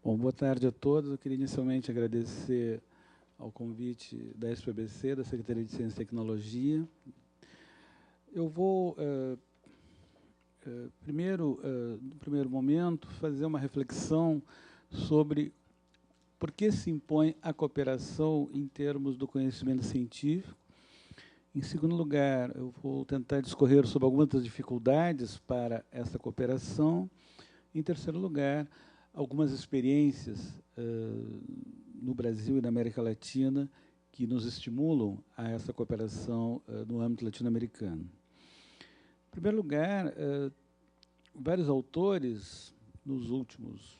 Bom, boa tarde a todos. Eu queria inicialmente agradecer ao convite da SPBC, da Secretaria de Ciência e Tecnologia. Eu vou, no primeiro momento, fazer uma reflexão sobre por que se impõe a cooperação em termos do conhecimento científico. Em segundo lugar, eu vou tentar discorrer sobre algumas das dificuldades para essa cooperação. Em terceiro lugar, algumas experiências no Brasil e na América Latina que nos estimulam a essa cooperação no âmbito latino-americano. Em primeiro lugar, vários autores, nos últimos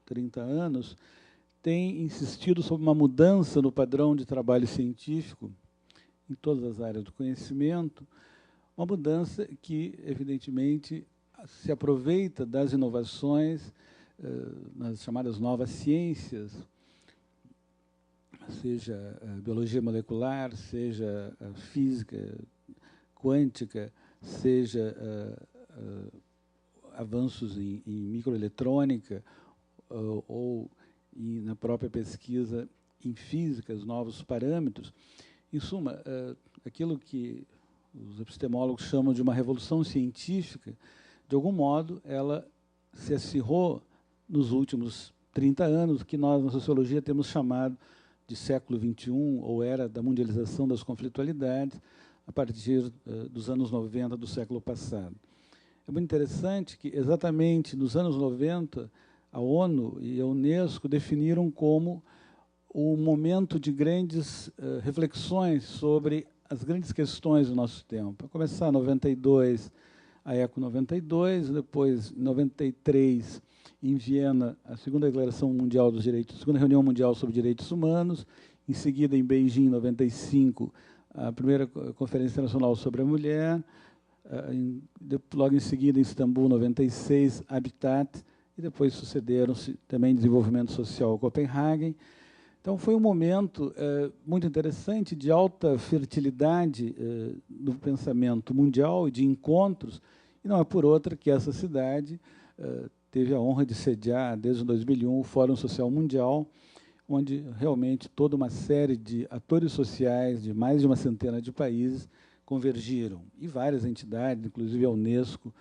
30 anos, têm insistido sobre uma mudança no padrão de trabalho científico em todas as áreas do conhecimento, uma mudança que, evidentemente, se aproveita das inovações nas chamadas novas ciências, seja a biologia molecular, seja a física quântica, seja avanços em microeletrônica ou na própria pesquisa em física, os novos parâmetros. Em suma, aquilo que os epistemólogos chamam de uma revolução científica, de algum modo, ela se acirrou nos últimos 30 anos, que nós, na sociologia, temos chamado de século XXI, ou era da mundialização das conflitualidades, a partir dos anos 90 do século passado. É muito interessante que, exatamente nos anos 90, a ONU e a Unesco definiram como o momento de grandes reflexões sobre as grandes questões do nosso tempo. A começar em 92, a ECO 92, depois, em 93, em Viena, a segunda Declaração Mundial dos Direitos, a segunda Reunião Mundial sobre Direitos Humanos, em seguida, em Beijing, em 95, a primeira Conferência Internacional sobre a Mulher, logo em seguida, em Istambul, 96, Habitat, e depois sucederam-se também Desenvolvimento Social, Copenhague. Então, foi um momento muito interessante, de alta fertilidade do pensamento mundial e de encontros, e não é por outra que essa cidade teve a honra de sediar, desde 2001, o Fórum Social Mundial, onde realmente toda uma série de atores sociais de mais de uma centena de países convergiram, e várias entidades, inclusive a Unesco,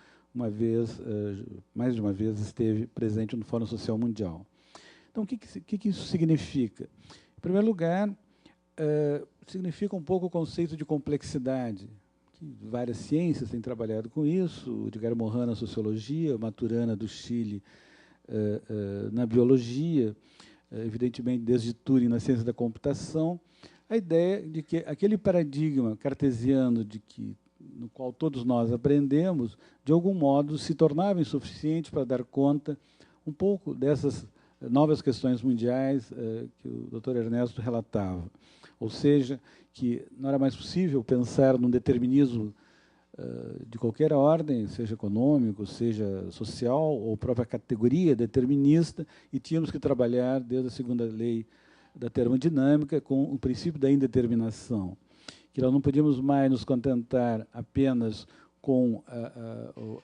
mais de uma vez esteve presente no Fórum Social Mundial. Então, o que isso significa? Em primeiro lugar, significa um pouco o conceito de complexidade, que várias ciências têm trabalhado com isso, o Edgar Morin na sociologia, o Maturana do Chile na biologia, evidentemente desde Turing na ciência da computação, a ideia de que aquele paradigma cartesiano no qual todos nós aprendemos, de algum modo se tornava insuficiente para dar conta um pouco dessas novas questões mundiais que o Dr. Ernesto relatava. Ou seja, que não era mais possível pensar num determinismo de qualquer ordem, seja econômico, seja social, ou própria categoria determinista, e tínhamos que trabalhar desde a segunda lei da termodinâmica com o princípio da indeterminação, que nós não podíamos mais nos contentar apenas com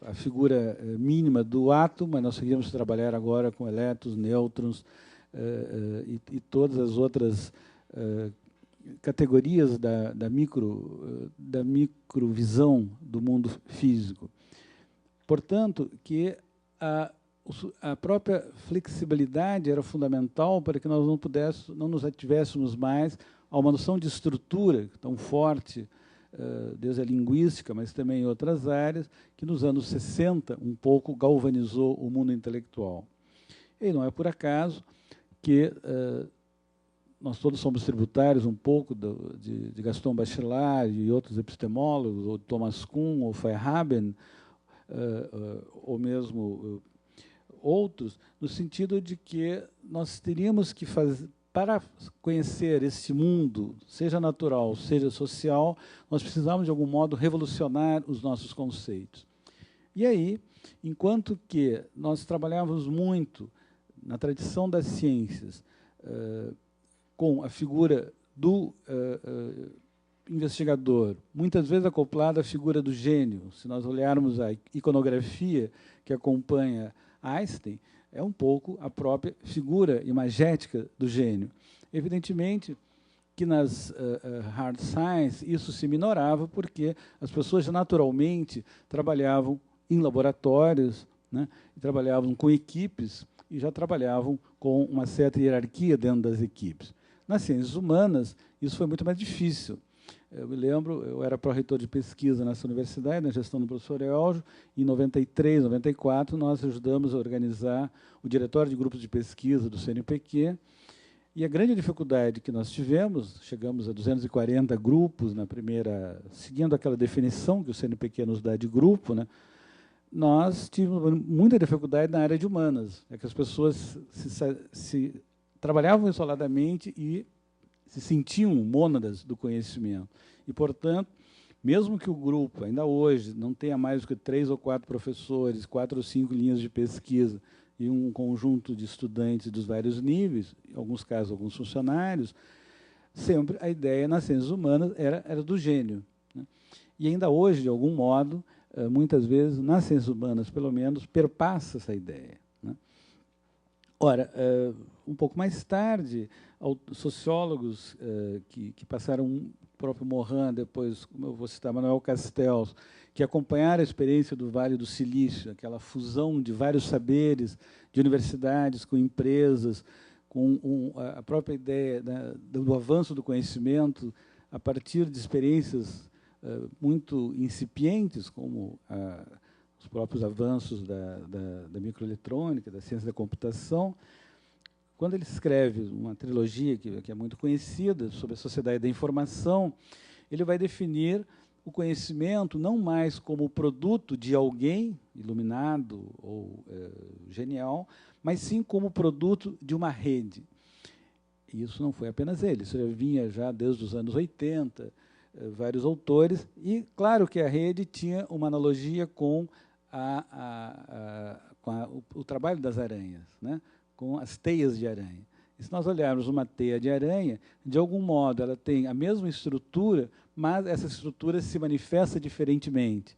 a figura mínima do átomo, mas nós queríamos trabalhar agora com elétrons, nêutrons e todas as outras categorias da microvisão do mundo físico. Portanto, que a própria flexibilidade era fundamental para que nós não nos ativéssemos mais a uma noção de estrutura tão forte, desde a linguística, mas também em outras áreas, que nos anos 60 um pouco galvanizou o mundo intelectual. E não é por acaso que nós todos somos tributários um pouco de Gaston Bachelard e outros epistemólogos, ou Thomas Kuhn, ou Feyerabend, ou mesmo outros, no sentido de que nós teríamos que fazer, para conhecer esse mundo, seja natural, seja social, nós precisamos, de algum modo, revolucionar os nossos conceitos. E aí, enquanto que nós trabalhávamos muito na tradição das ciências, com a figura do investigador, muitas vezes acoplada à figura do gênio. Se nós olharmos a iconografia que acompanha Einstein, é um pouco a própria figura imagética do gênio. Evidentemente que nas hard science isso se minorava, porque as pessoas naturalmente trabalhavam em laboratórios, né, e trabalhavam com equipes e já trabalhavam com uma certa hierarquia dentro das equipes. Nas ciências humanas, isso foi muito mais difícil. Eu me lembro, eu era pró-reitor de pesquisa nessa universidade, na gestão do professor Elgio. Em 93, 94, nós ajudamos a organizar o diretório de grupos de pesquisa do CNPq. E a grande dificuldade que nós tivemos, chegamos a 240 grupos na primeira, seguindo aquela definição que o CNPq nos dá de grupo, né, nós tivemos muita dificuldade na área de humanas, é que as pessoas se trabalhavam isoladamente e se sentiam mônadas do conhecimento. E, portanto, mesmo que o grupo, ainda hoje, não tenha mais do que 3 ou 4 professores, 4 ou 5 linhas de pesquisa e um conjunto de estudantes dos vários níveis, em alguns casos, alguns funcionários, sempre a ideia nas ciências humanas era do gênio, né? E ainda hoje, de algum modo, muitas vezes, nas ciências humanas, pelo menos, perpassa essa ideia, né? Ora, um pouco mais tarde, sociólogos que passaram, o próprio Morin, depois, como eu vou citar, Manuel Castells, que acompanharam a experiência do Vale do Silício, aquela fusão de vários saberes, de universidades com empresas, com a própria ideia, né, do avanço do conhecimento a partir de experiências muito incipientes, como os próprios avanços da microeletrônica, da ciência da computação. Quando ele escreve uma trilogia que é muito conhecida, sobre a sociedade da informação, ele vai definir o conhecimento não mais como produto de alguém iluminado ou genial, mas sim como produto de uma rede. E isso não foi apenas ele, isso já vinha já desde os anos 80, vários autores, e claro que a rede tinha uma analogia com o trabalho das aranhas, né? Com as teias de aranha. E se nós olharmos uma teia de aranha, de algum modo ela tem a mesma estrutura, mas essa estrutura se manifesta diferentemente.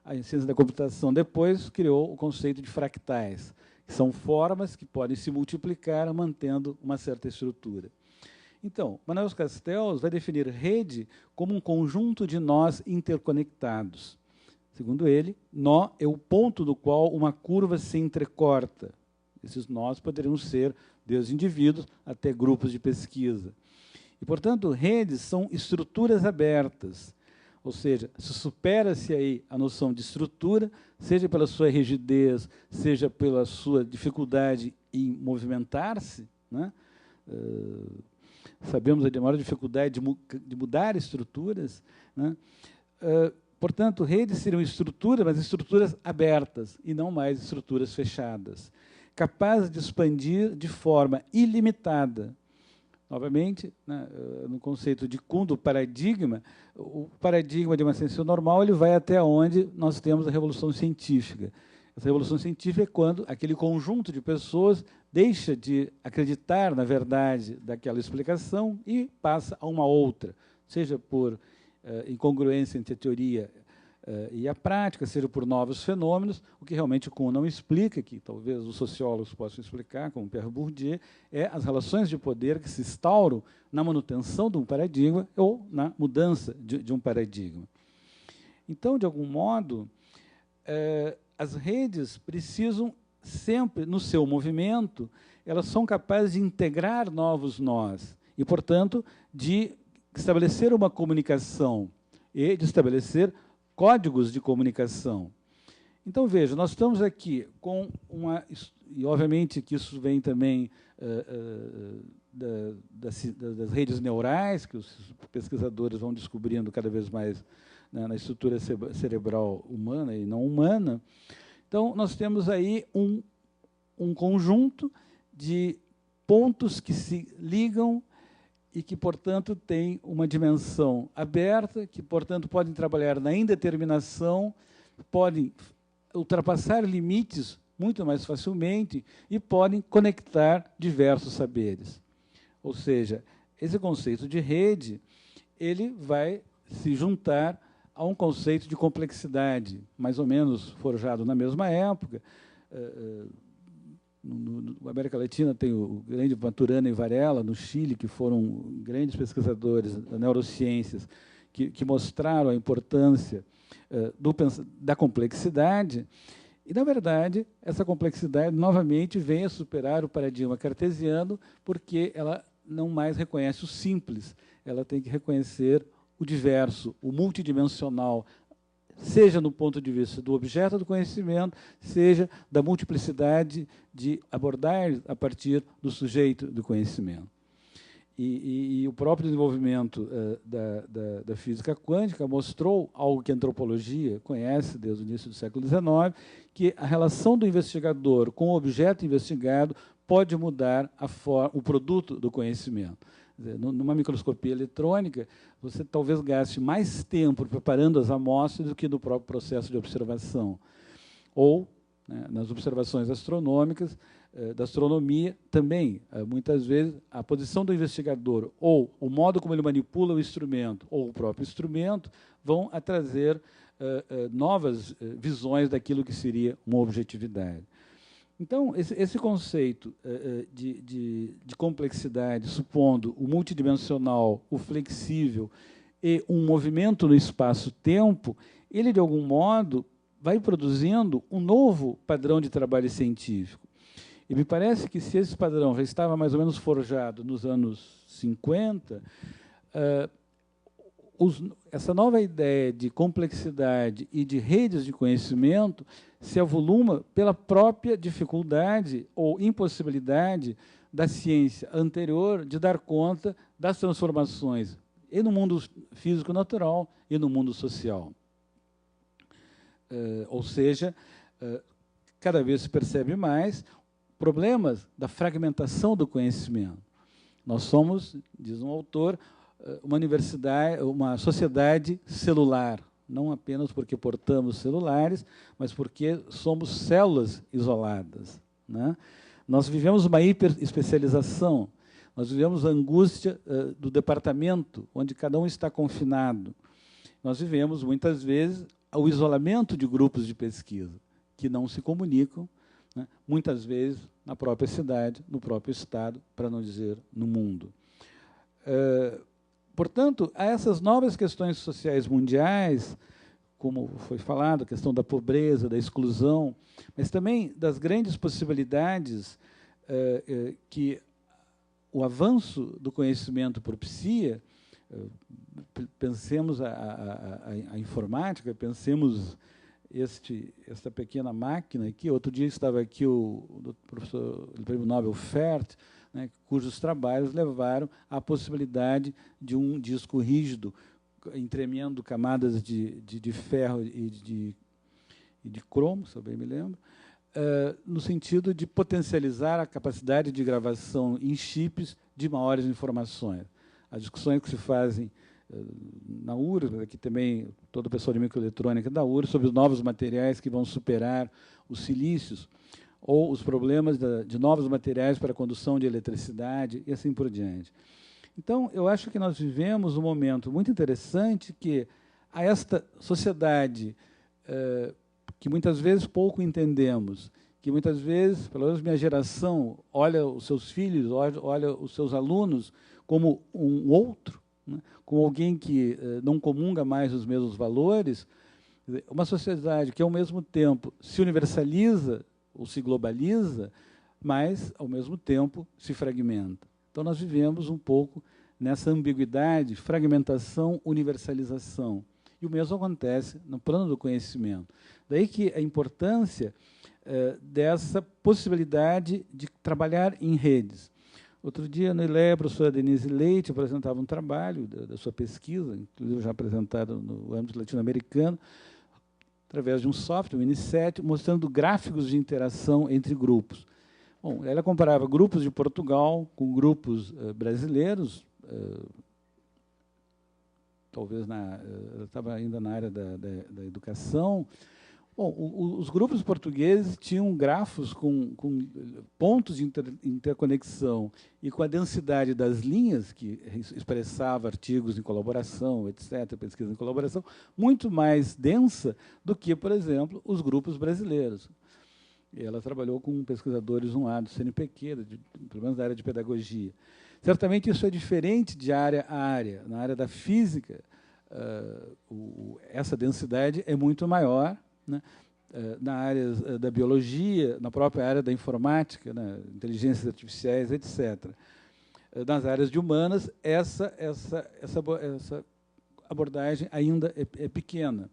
A ciência da computação depois criou o conceito de fractais, que são formas que podem se multiplicar mantendo uma certa estrutura. Então, Manuel Castells vai definir rede como um conjunto de nós interconectados. Segundo ele, nó é o ponto do qual uma curva se entrecorta. Esses nós poderiam ser desde indivíduos até grupos de pesquisa. E, portanto, redes são estruturas abertas, ou seja, se supera-se aí a noção de estrutura, seja pela sua rigidez, seja pela sua dificuldade em movimentar-se, né? Sabemos a maior dificuldade de mudar estruturas, né? Portanto, redes seriam estruturas, mas estruturas abertas, e não mais estruturas fechadas, capazes de expandir de forma ilimitada. Novamente, né, no conceito de Kuhn, do paradigma, o paradigma de uma ciência normal ele vai até onde nós temos a revolução científica. Essa revolução científica é quando aquele conjunto de pessoas deixa de acreditar na verdade daquela explicação e passa a uma outra, seja por incongruência entre a teoria e a prática, seja por novos fenômenos. O que realmente o Kuhn não explica, que talvez os sociólogos possam explicar, como Pierre Bourdieu, é as relações de poder que se instauram na manutenção de um paradigma ou na mudança de um paradigma. Então, de algum modo, as redes precisam sempre, no seu movimento, elas são capazes de integrar novos nós e, portanto, de estabelecer uma comunicação e de estabelecer códigos de comunicação. Então, veja, nós estamos aqui com uma... E, obviamente, que isso vem também das redes neurais, que os pesquisadores vão descobrindo cada vez mais, né, na estrutura cerebral humana e não humana. Então, nós temos aí um conjunto de pontos que se ligam e que, portanto, têm uma dimensão aberta, que, portanto, podem trabalhar na indeterminação, podem ultrapassar limites muito mais facilmente e podem conectar diversos saberes. Ou seja, esse conceito de rede ele vai se juntar a um conceito de complexidade, mais ou menos forjado na mesma época, Na América Latina tem o grande Maturana e Varela, no Chile, que foram grandes pesquisadores das neurociências, que mostraram a importância da complexidade. E, na verdade, essa complexidade, novamente, vem a superar o paradigma cartesiano, porque ela não mais reconhece o simples, ela tem que reconhecer o diverso, o multidimensional, seja no ponto de vista do objeto do conhecimento, seja da multiplicidade de abordar a partir do sujeito do conhecimento. E o próprio desenvolvimento da física quântica mostrou algo que a antropologia conhece desde o início do século XIX, que a relação do investigador com o objeto investigado pode mudar o produto do conhecimento. Numa microscopia eletrônica, você talvez gaste mais tempo preparando as amostras do que no próprio processo de observação. Ou, né, nas observações astronômicas, da astronomia, também, muitas vezes, a posição do investigador ou o modo como ele manipula o instrumento ou o próprio instrumento vão a trazer novas visões daquilo que seria uma objetividade. Então, esse conceito de complexidade, supondo o multidimensional, o flexível e um movimento no espaço-tempo, ele, de algum modo, vai produzindo um novo padrão de trabalho científico. E me parece que, se esse padrão já estava mais ou menos forjado nos anos 50, essa nova ideia de complexidade e de redes de conhecimento se avoluma pela própria dificuldade ou impossibilidade da ciência anterior de dar conta das transformações e no mundo físico-natural e no mundo social. Ou seja, cada vez se percebe mais problemas da fragmentação do conhecimento. Nós somos, diz um autor, uma sociedade celular, não apenas porque portamos celulares, mas porque somos células isoladas, né? Nós vivemos uma hiperespecialização, nós vivemos a angústia do departamento, onde cada um está confinado. Nós vivemos, muitas vezes, o isolamento de grupos de pesquisa, que não se comunicam, né? Muitas vezes na própria cidade, no próprio Estado, para não dizer no mundo. Portanto, há essas novas questões sociais mundiais, como foi falado, a questão da pobreza, da exclusão, mas também das grandes possibilidades que o avanço do conhecimento propicia. Pensemos a informática, pensemos esta pequena máquina aqui. Outro dia estava aqui o professor do Prêmio Nobel Fert, né, cujos trabalhos levaram à possibilidade de um disco rígido, entremeando camadas de ferro e de cromo, se eu bem me lembro, no sentido de potencializar a capacidade de gravação em chips de maiores informações. As discussões que se fazem na URSS, aqui também todo o pessoal de microeletrônica da URSS, sobre os novos materiais que vão superar os silícios, ou os problemas de novos materiais para a condução de eletricidade, e assim por diante. Então, eu acho que nós vivemos um momento muito interessante que a esta sociedade que muitas vezes pouco entendemos, que muitas vezes, pelo menos minha geração, olha os seus filhos, olha os seus alunos como um outro, né, como alguém que não comunga mais os mesmos valores, uma sociedade que, ao mesmo tempo, se universaliza ou se globaliza, mas, ao mesmo tempo, se fragmenta. Então, nós vivemos um pouco nessa ambiguidade, fragmentação, universalização. E o mesmo acontece no plano do conhecimento. Daí que a importância dessa possibilidade de trabalhar em redes. Outro dia, no ILE, a professora Denise Leite apresentava um trabalho da sua pesquisa, inclusive já apresentado no âmbito latino-americano, através de um software, o Mini7, mostrando gráficos de interação entre grupos. Bom, ela comparava grupos de Portugal com grupos brasileiros, talvez ela estava ainda na área da educação. Bom, os grupos portugueses tinham grafos com pontos de interconexão e com a densidade das linhas, que expressava artigos em colaboração, etc., pesquisa em colaboração, muito mais densa do que, por exemplo, os grupos brasileiros. E ela trabalhou com pesquisadores do CNPq, pelo menos da área de pedagogia. Certamente isso é diferente de área a área. Na área da física, essa densidade é muito maior, né? Na área da biologia, na própria área da informática, né? Inteligências artificiais, etc. Nas áreas de humanas, essa abordagem ainda é pequena.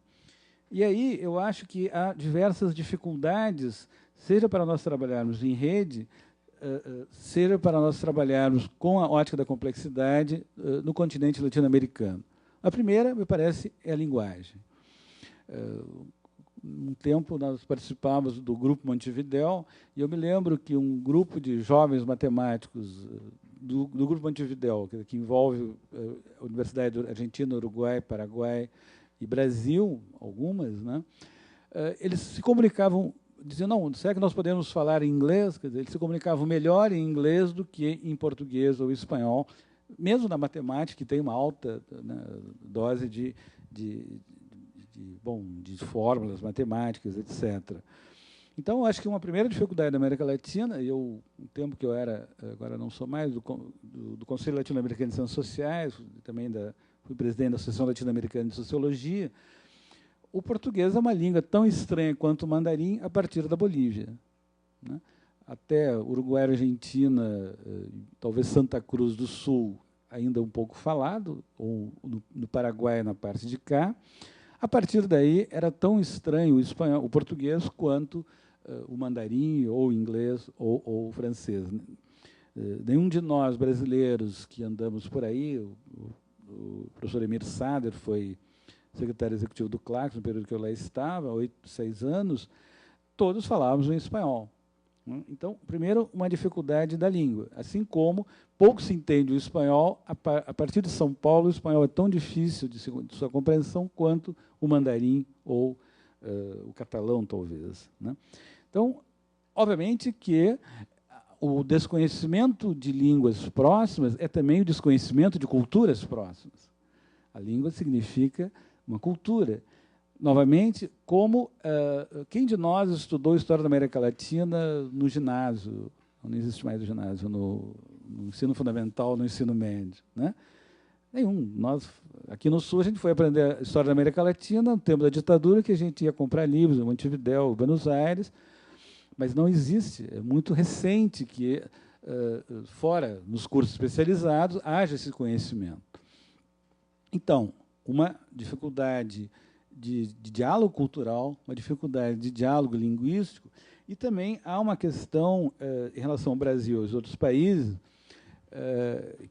E aí eu acho que há diversas dificuldades, seja para nós trabalharmos em rede, seja para nós trabalharmos com a ótica da complexidade no continente latino-americano. A primeira, me parece, é a linguagem. Um tempo nós participávamos do Grupo Montevidéu, e eu me lembro que um grupo de jovens matemáticos do Grupo Montevidéu, que envolve a Universidade Argentina, Uruguai, Paraguai e Brasil, algumas, né? Eles se comunicavam, diziam, não, será que nós podemos falar em inglês? Quer dizer, eles se comunicavam melhor em inglês do que em português ou espanhol, mesmo na matemática, que tem uma alta, né, dose de fórmulas matemáticas, etc. Então, eu acho que uma primeira dificuldade da América Latina, e eu, um tempo que eu era, agora não sou mais, do Conselho Latino-Americano de Ciências Sociais, também fui presidente da Associação Latino-Americana de Sociologia, o português é uma língua tão estranha quanto o mandarim a partir da Bolívia, né? Até Uruguai, Argentina, talvez Santa Cruz do Sul, ainda um pouco falado, ou no Paraguai, na parte de cá. A partir daí, era tão estranho o espanhol, o português, quanto o mandarim, ou o inglês, ou o francês. Nenhum de nós, brasileiros, que andamos por aí, o professor Emir Sader foi secretário executivo do CLACS, no período que eu lá estava, há 6 anos, todos falávamos em espanhol. Então, primeiro, uma dificuldade da língua, assim como pouco se entende o espanhol, a partir de São Paulo, o espanhol é tão difícil de sua compreensão quanto o mandarim ou o catalão, talvez, né? Então, obviamente que o desconhecimento de línguas próximas é também o desconhecimento de culturas próximas. A língua significa uma cultura. Novamente, como quem de nós estudou História da América Latina no ginásio? Não existe mais o ginásio, no ensino fundamental, no ensino médio, né? Nenhum. Nós, aqui no Sul, a gente foi aprender a História da América Latina no tempo da ditadura, que a gente ia comprar livros em Montevidéu, Buenos Aires, mas não existe. É muito recente que, fora nos cursos especializados, haja esse conhecimento. Então, uma dificuldade de diálogo cultural, uma dificuldade de diálogo linguístico, e também há uma questão em relação ao Brasil e aos outros países,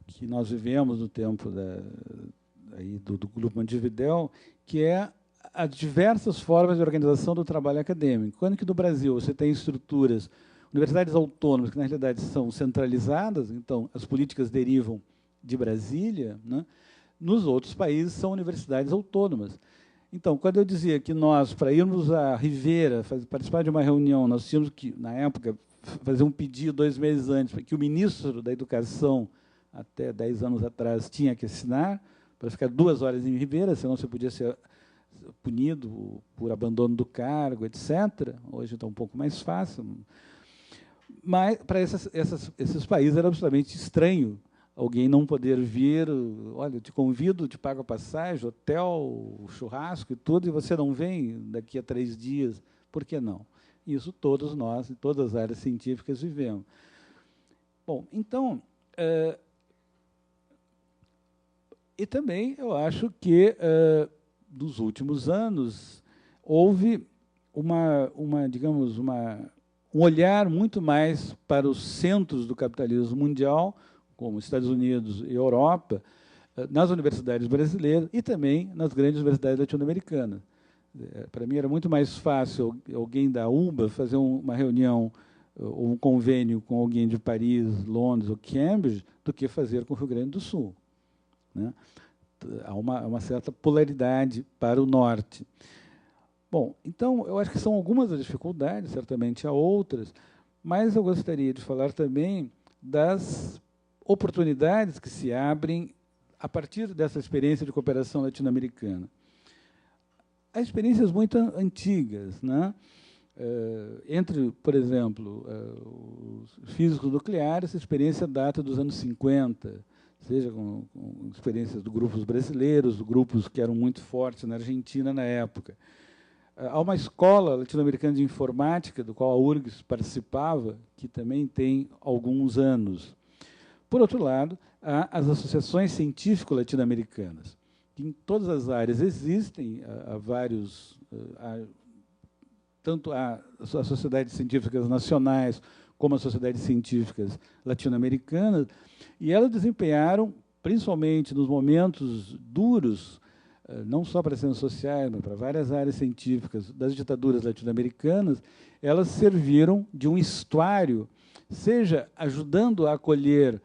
que nós vivemos no tempo do Grupo Montevidéu, que é as diversas formas de organização do trabalho acadêmico. Quando que no Brasil você tem estruturas, universidades autônomas, que na realidade são centralizadas, então as políticas derivam de Brasília, né? Nos outros países são universidades autônomas. Então, quando eu dizia que nós, para irmos à Rivera, participar de uma reunião, nós tínhamos que, na época, fazer um pedido 2 meses antes, que o ministro da Educação, até 10 anos atrás, tinha que assinar, para ficar 2 horas em Rivera, senão você podia ser punido por abandono do cargo, etc. Hoje está um pouco mais fácil. Mas, para esses países, era absolutamente estranho alguém não poder vir, olha, eu te convido, te pago a passagem, hotel, churrasco e tudo, e você não vem daqui a 3 dias, por que não? Isso todos nós, em todas as áreas científicas, vivemos. Bom, então, e também eu acho que, nos últimos anos, houve digamos, um olhar muito mais para os centros do capitalismo mundial, como Estados Unidos e Europa, nas universidades brasileiras e também nas grandes universidades latino-americanas. Para mim era muito mais fácil alguém da UBA fazer uma reunião ou um convênio com alguém de Paris, Londres ou Cambridge do que fazer com o Rio Grande do Sul, né? Há uma certa polaridade para o norte. Bom, então, eu acho que são algumas das dificuldades, certamente há outras, mas eu gostaria de falar também das oportunidades que se abrem a partir dessa experiência de cooperação latino-americana. Há experiências muito antigas, né? Entre, por exemplo, os físicos nucleares, essa experiência data dos anos 50, seja com experiências de grupos brasileiros, de grupos que eram muito fortes na Argentina na época. Há uma escola latino-americana de informática, do qual a URGS participava, que também tem alguns anos. Por outro lado, há as associações científico-latino-americanas, que em todas as áreas existem, há vários... tanto as sociedades científicas nacionais como as sociedades científicas latino-americanas, e elas desempenharam, principalmente nos momentos duros, não só para as ciências sociais, mas para várias áreas científicas das ditaduras latino-americanas, elas serviram de um estuário, seja ajudando a acolher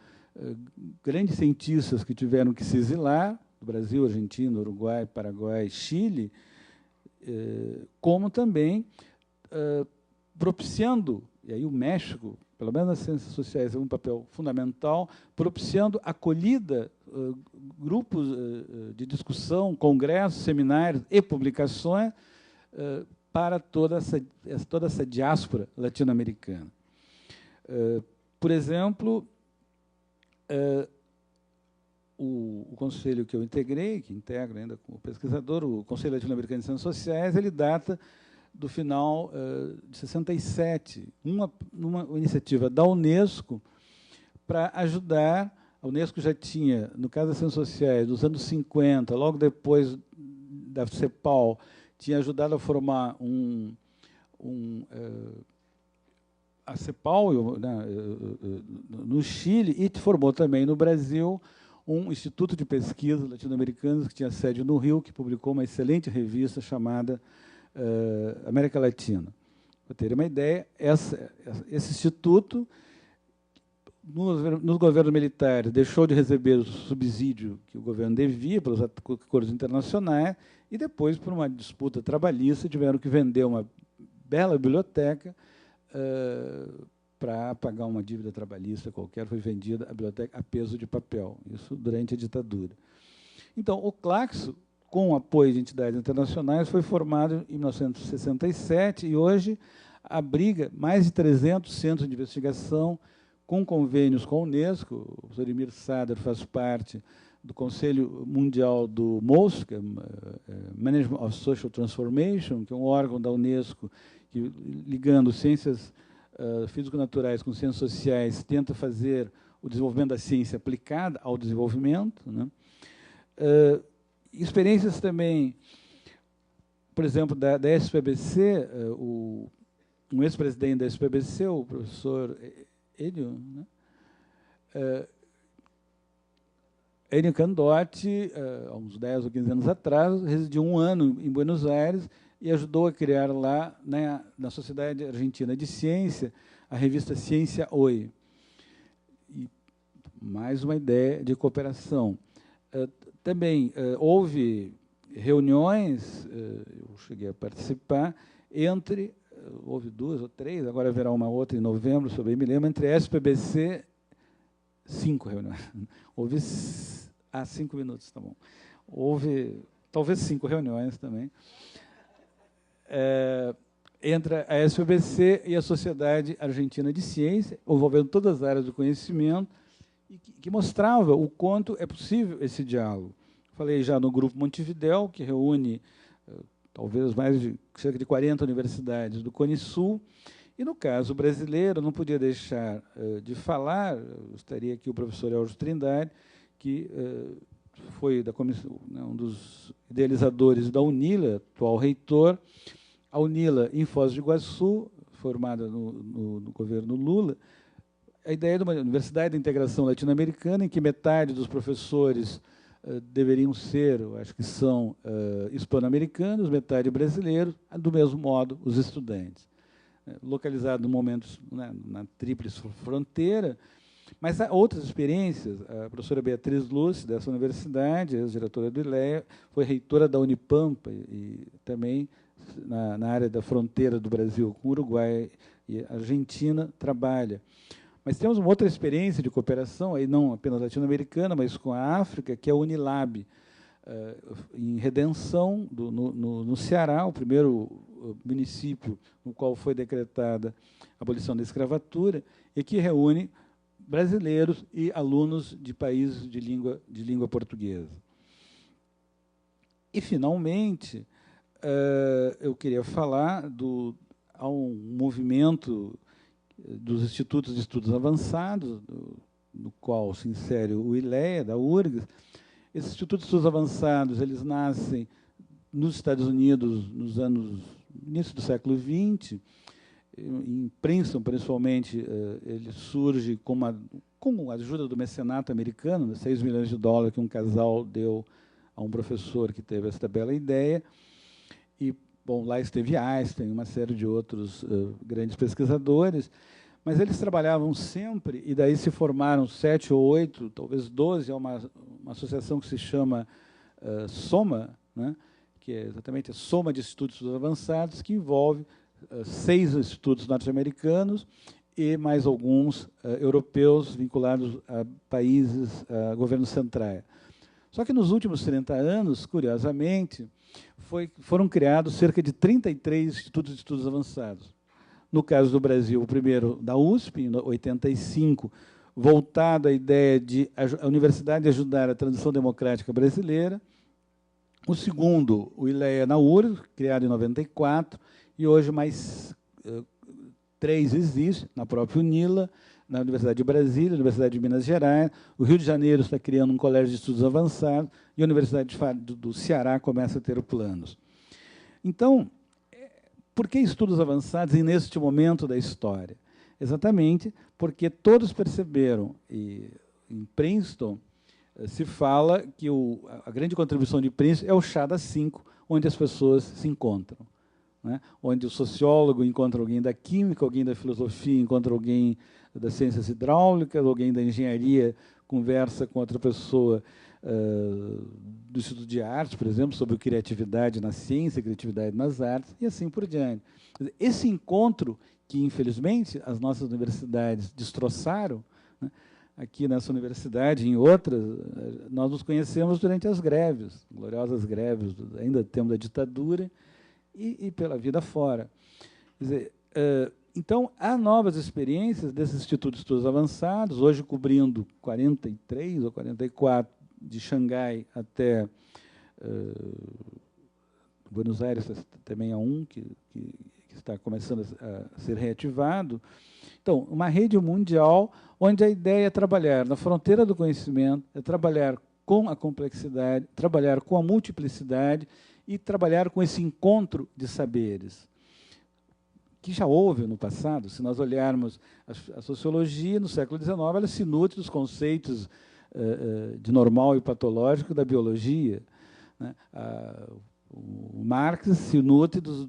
grandes cientistas que tiveram que se exilar, do Brasil, Argentina, Uruguai, Paraguai, Chile, como também propiciando, e aí o México, pelo menos nas ciências sociais, é um papel fundamental, propiciando acolhida, grupos de discussão, congressos, seminários e publicações para toda essa diáspora latino-americana. Por exemplo, o conselho que eu integrei, que integro ainda como pesquisador, o Conselho Latino-Americano de Ciências Sociais, ele data do final de 67, numa iniciativa da Unesco para ajudar. A Unesco já tinha, no caso das ciências sociais, dos anos 50, logo depois da CEPAL, tinha ajudado a formar a CEPAL no Chile e formou também no Brasil um instituto de pesquisa latino-americano que tinha sede no Rio, que publicou uma excelente revista chamada América Latina. Para ter uma ideia, esse instituto, nos governos militares, deixou de receber o subsídio que o governo devia pelos acordos internacionais e depois, por uma disputa trabalhista, tiveram que vender uma bela biblioteca para pagar uma dívida trabalhista qualquer. Foi vendida a biblioteca a peso de papel, isso durante a ditadura. Então, o Claxo, com apoio de entidades internacionais, foi formado em 1967 e hoje abriga mais de 300 centros de investigação com convênios com a Unesco. O professor Emir Sader faz parte do Conselho Mundial do MOS, que é Management of Social Transformation, que é um órgão da Unesco que, ligando ciências físico-naturais com ciências sociais, tenta fazer o desenvolvimento da ciência aplicada ao desenvolvimento, né? Experiências também, por exemplo, da SPBC, um ex-presidente da SPBC, o professor Enio, né? Enio Candotti, há uns 10 ou 15 anos atrás, residiu um ano em Buenos Aires e ajudou a criar lá, na Sociedade Argentina de Ciência, a revista Ciência Hoy. E mais uma ideia de cooperação. Também houve reuniões, eu cheguei a participar, houve 2 ou 3, agora haverá uma outra em novembro, sobre me lembro, entre a SPBC, 5 reuniões. Houve 5 minutos, tá bom. Houve talvez 5 reuniões também, entre a SPBC e a Sociedade Argentina de Ciência, envolvendo todas as áreas do conhecimento, e que mostrava o quanto é possível esse diálogo. Falei já no Grupo Montevidéu, que reúne talvez cerca de 40 universidades do Cone Sul, e, no caso brasileiro, não podia deixar de falar, estaria aqui o professor Elcio Trindade, que foi da comissão, um dos idealizadores da UNILA, atual reitor. A UNILA, em Foz do Iguaçu, formada no governo Lula, a ideia de uma universidade de integração latino-americana, em que metade dos professores deveriam ser, eu acho que são, hispano-americanos, metade brasileiros, do mesmo modo os estudantes. Localizado no momento na tríplice fronteira, mas há outras experiências. A professora Beatriz Lúcia, dessa universidade, ex-diretora do ILEA, foi reitora da Unipampa e também na área da fronteira do Brasil com o Uruguai e Argentina, trabalha. Mas temos uma outra experiência de cooperação, aí não apenas latino-americana, mas com a África, que é a Unilab. em Redenção, no Ceará, o primeiro município no qual foi decretada a abolição da escravatura, e que reúne brasileiros e alunos de países de língua portuguesa. E, finalmente, eu queria falar há um movimento dos Institutos de Estudos Avançados, no qual se insere o ILEA, da URGS. Esses Institutos de Estudos Avançados eles nascem nos Estados Unidos no início do século XX. Em Princeton, principalmente, ele surge com a ajuda do mecenato americano, $6 milhões que um casal deu a um professor que teve essa bela ideia. E, bom, lá esteve Einstein, uma série de outros grandes pesquisadores, mas eles trabalhavam sempre, e daí se formaram 7 ou 8, talvez 12, é uma associação que se chama SOMA, né, que é exatamente a Soma de Institutos Avançados, que envolve 6 institutos norte-americanos e mais alguns europeus vinculados a países, a governos centrais. Só que nos últimos 30 anos, curiosamente, foram criados cerca de 33 institutos de estudos avançados. No caso do Brasil, o primeiro da USP, em 85, voltado à ideia de a universidade ajudar a transição democrática brasileira. O segundo, o ILEA na URGS, criado em 94, e hoje mais 3 existem, na própria UNILA, na Universidade de Brasília, na Universidade de Minas Gerais. O Rio de Janeiro está criando um colégio de estudos avançados e a Universidade do Ceará começa a ter planos. Então, por que estudos avançados e neste momento da história? Exatamente porque todos perceberam, e em Princeton se fala que a grande contribuição de Princeton é o chá das 5, onde as pessoas se encontram, né? Onde o sociólogo encontra alguém da química, alguém da filosofia encontra alguém das ciências hidráulicas, alguém da engenharia conversa com outra pessoa do Instituto de Artes, por exemplo, sobre criatividade na ciência, criatividade nas artes, e assim por diante. Esse encontro que, infelizmente, as nossas universidades destroçaram, né? Aqui nessa universidade, em outras, nós nos conhecemos durante as greves, gloriosas greves, ainda tempo da ditadura, e pela vida fora. Quer dizer, então, há novas experiências desses institutos de estudos avançados, hoje cobrindo 43 ou 44, de Xangai até Buenos Aires, também há um que está começando a ser reativado. Então, uma rede mundial onde a ideia é trabalhar na fronteira do conhecimento, é trabalhar com a complexidade, trabalhar com a multiplicidade e trabalhar com esse encontro de saberes, que já houve no passado. Se nós olharmos a sociologia, no século XIX, ela se nutre dos conceitos de normal e patológico da biologia, né? O Marx se nutre dos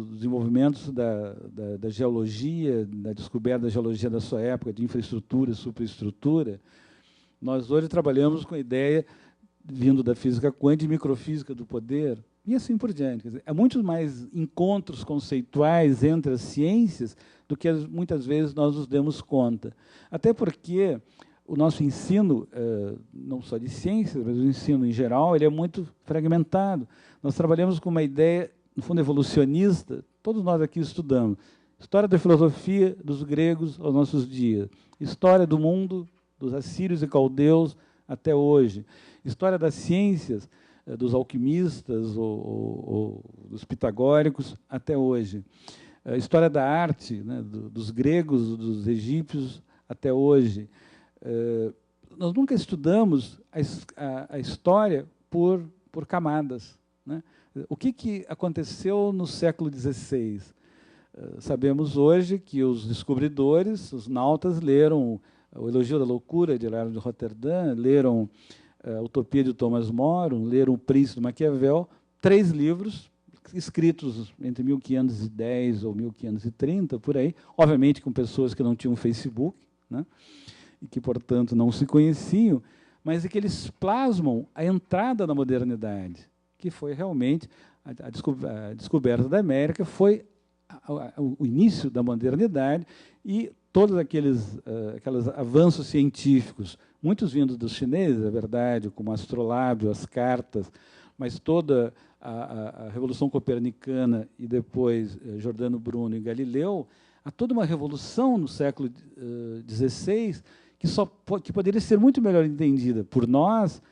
desenvolvimentos da geologia, da descoberta da geologia da sua época, de infraestrutura, superestrutura. Nós hoje trabalhamos com a ideia, vindo da física quântica, de microfísica do poder, e assim por diante. Quer dizer, há muitos mais encontros conceituais entre as ciências do que muitas vezes nós nos demos conta. Até porque o nosso ensino, não só de ciências, mas o ensino em geral, ele é muito fragmentado. Nós trabalhamos com uma ideia, no fundo, evolucionista, todos nós aqui estudamos. História da filosofia dos gregos aos nossos dias. História do mundo, dos assírios e caldeus até hoje. História das ciências, dos alquimistas ou dos pitagóricos até hoje. História da arte, né, dos gregos, dos egípcios até hoje. Nós nunca estudamos a história por camadas, né? O que aconteceu no século XVI? Sabemos hoje que os descobridores, os nautas, leram O Elogio da Loucura, de Hilário de Roterdã, leram a Utopia de Thomas More, leram O Príncipe de Maquiavel, 3 livros escritos entre 1510 ou 1530, por aí, obviamente com pessoas que não tinham Facebook, né? E que, portanto, não se conheciam, mas que eles plasmam a entrada da modernidade, que foi realmente a descoberta da América, foi o início da modernidade, e todos aqueles avanços científicos muitos vindos dos chineses, é verdade, como o astrolábio, as cartas, mas toda a Revolução Copernicana e depois Giordano Bruno e Galileu, há toda uma revolução no século XVI que poderia ser muito melhor entendida por nós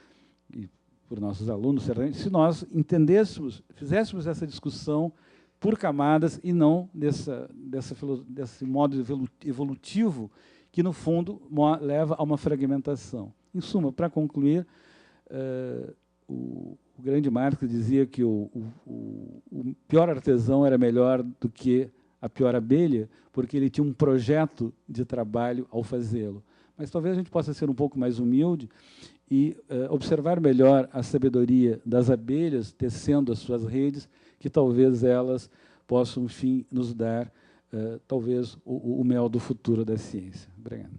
e por nossos alunos, se nós entendêssemos, fizéssemos essa discussão por camadas e não desse modo evolutivo que, no fundo, leva a uma fragmentação. Em suma, para concluir, o grande Marx dizia que o pior artesão era melhor do que a pior abelha, porque ele tinha um projeto de trabalho ao fazê-lo. Mas talvez a gente possa ser um pouco mais humilde e observar melhor a sabedoria das abelhas tecendo as suas redes, que talvez elas possam, enfim, nos dar, talvez, o mel do futuro da ciência. Obrigado.